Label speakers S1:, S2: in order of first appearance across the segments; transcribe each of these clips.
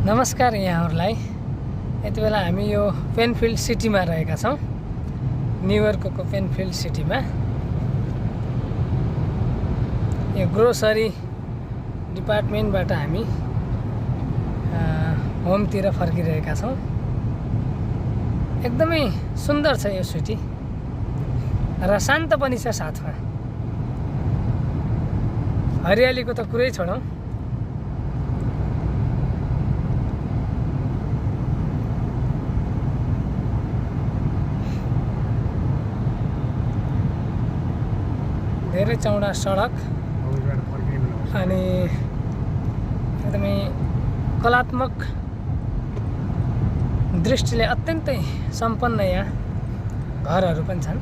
S1: नमस्कार यहाँहरूलाई। यति बेला हामी यो पेनफिल्ड सिटीमा रहेका छौँ। न्युयोर्कको पेनफिल्ड सिटीमा यो ग्रोसरी डिपार्टमेन्टबाट हामी होमतिर फर्किरहेका छौँ। एकदमै सुन्दर छ यो सिटी र शान्त पनि छ, साथमा हरियालीको त कुरै छोडौँ। धेरै चौडा सडक अनि एकदमै कलात्मक दृष्टिले अत्यन्तै सम्पन्न यहाँ घरहरू पनि छन्।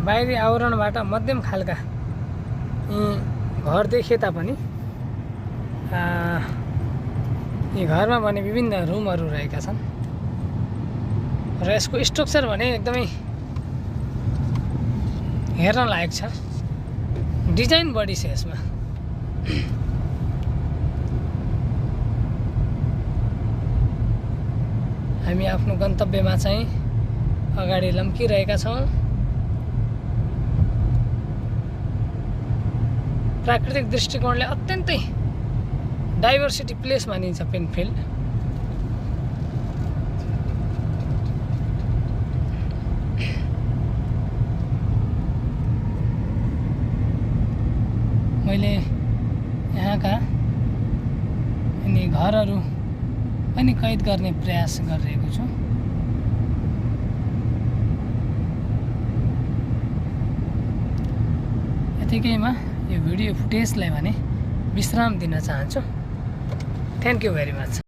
S1: बाहिरी आवरणबाट मध्यम खालका यी घर देखे तापनि यी घरमा भने विभिन्न रुमहरू रहेका छन् र यसको स्ट्रक्चर भने एकदमै हेर्न लायक छ। डिजाइन बढी छ यसमा। हामी आफ्नो गन्तव्यमा चाहिँ अगाडि लम्किरहेका छौँ। प्राकृतिक दृष्टिकोणले अत्यन्तै डाइभर्सिटी प्लेस मानिन्छ पेनफिल्ड। मैले यहाँका अनि घरहरू पनि कैद गर्ने प्रयास गरिरहेको छु। यतिकैमा यो भिडियो फुटेजलाई भने विश्राम दिन चाहन्छु। Thank you very much.